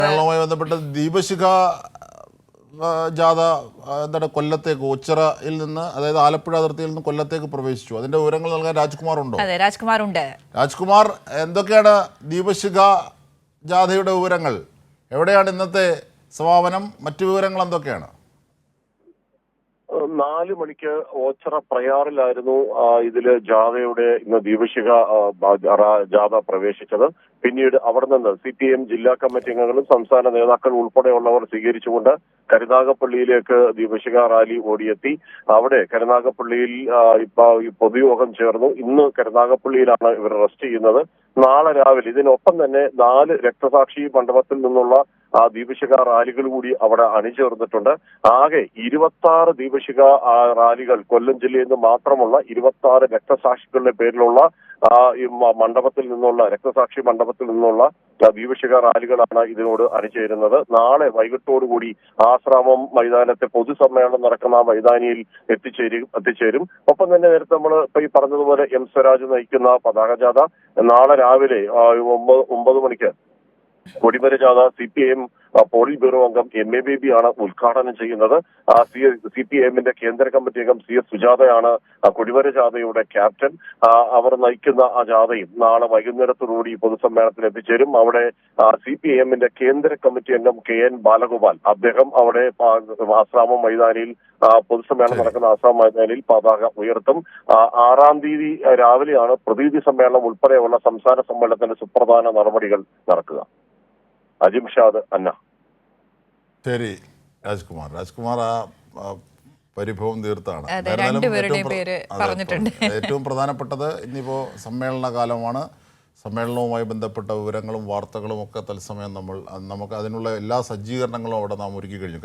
കേരളവുമായി ബന്ധപ്പെട്ട് ദീപശിഖ ജാഥ എന്താണ് കൊല്ലത്തേക്ക് ഓച്ചിറയിൽ നിന്ന്, അതായത് ആലപ്പുഴ അതിർത്തിയിൽ നിന്ന് കൊല്ലത്തേക്ക് പ്രവേശിച്ചു. അതിന്റെ വിവരങ്ങൾ നൽകാൻ രാജ്കുമാർ ഉണ്ടോ? അതെ, രാജ്കുമാർ ഉണ്ട്. രാജ്കുമാർ, എന്തൊക്കെയാണ് ദീപശിഖ ജാഥയുടെ വിവരങ്ങൾ? എവിടെയാണ് ഇന്നത്തെ സമാപനം? മറ്റു വിവരങ്ങൾ എന്തൊക്കെയാണ്? 4 മണിക്ക് ഓച്ചിറ പ്രയാറിലായിരുന്നു ഇതില് ജാഥയുടെ ഇന്ന് ദീപശിഖ ജാഥ പ്രവേശിച്ചത്. പിന്നീട് അവിടെ നിന്ന് CPM ജില്ലാ കമ്മിറ്റി അംഗങ്ങളും സംസ്ഥാന നേതാക്കൾ ഉൾപ്പെടെയുള്ളവർ സ്വീകരിച്ചുകൊണ്ട് കരുനാഗപ്പള്ളിയിലേക്ക് ദീപശിഖ റാലി ഓടിയെത്തി. അവിടെ കരുനാഗപ്പള്ളിയിൽ പൊതുയോഗം ചേർന്നു. ഇന്ന് കരുനാഗപ്പള്ളിയിലാണ് ഇവർ റെസ്റ്റ് ചെയ്യുന്നത്. നാളെ രാവിലെ ഇതിനൊപ്പം തന്നെ 4 രക്തസാക്ഷി മണ്ഡപത്തിൽ നിന്നുള്ള ദീപശിഖ റാലികൾ കൂടി അവിടെ അണിചേർന്നിട്ടുണ്ട്. ആകെ 26 ദീപശിഖ റാലികൾ കൊല്ലം ജില്ലയിൽ നിന്ന് മാത്രമുള്ള 26 രക്തസാക്ഷികളുടെ പേരിലുള്ള മണ്ഡപത്തിൽ നിന്നുള്ള രക്തസാക്ഷി മണ്ഡപത്തിൽ നിന്നുള്ള ദീപശിഖ റാലികളാണ് ഇതിനോട് അണിചേരുന്നത്. നാളെ വൈകിട്ടോടുകൂടി ആശ്രാമം മൈതാനത്തെ പൊതുസമ്മേളനം നടക്കുന്ന മൈതാനിയിൽ എത്തിച്ചേരും. ഒപ്പം തന്നെ നേരത്തെ നമ്മൾ ഇപ്പൊ ഈ പറഞ്ഞതുപോലെ M സ്വരാജ് നയിക്കുന്ന പതാക ജാഥ നാളെ രാവിലെ 9 മണിക്ക് കൊടിമര ജാഥ CPM പോളിറ്റ് ബ്യൂറോ അംഗം MA ബേബി ആണ് ഉദ്ഘാടനം ചെയ്യുന്നത്. CPM-ന്റെ കേന്ദ്ര കമ്മിറ്റി അംഗം CS സുജാതയാണ് കൊടിമര ജാഥയുടെ ക്യാപ്റ്റൻ. അവർ നയിക്കുന്ന ആ ജാഥയും നാളെ വൈകുന്നേരത്തോടുകൂടി പൊതുസമ്മേളനത്തിൽ എത്തിച്ചേരും. അവിടെ CPM-ന്റെ കേന്ദ്ര കമ്മിറ്റി അംഗം KN ബാലഗോപാൽ അദ്ദേഹം അവിടെ ആശ്രാമം മൈതാനിയിൽ പൊതുസമ്മേളനം നടക്കുന്ന ആശ്രാമം മൈതാനിയിൽ പതാക ഉയർത്തും. 6-ാം തീയതി രാവിലെയാണ് പ്രതിനിധി സമ്മേളനം ഉൾപ്പെടെയുള്ള സംസ്ഥാന സമ്മേളനത്തിന്റെ സുപ്രധാന നടപടികൾ നടക്കുക. അജിംഷാദ് അന്ന. ശരി രാജ്കുമാർ ആ പരിഭവം തീർത്താണ്. ഏറ്റവും പ്രധാനപ്പെട്ടത് ഇന്നിപ്പോ സമ്മേളന കാലമാണ്. സമ്മേളനവുമായി ബന്ധപ്പെട്ട വിവരങ്ങളും വാർത്തകളും ഒക്കെ തത്സമയം നമുക്ക് അതിനുള്ള എല്ലാ സജ്ജീകരണങ്ങളും അവിടെ നാം ഒരുക്കി കഴിഞ്ഞു.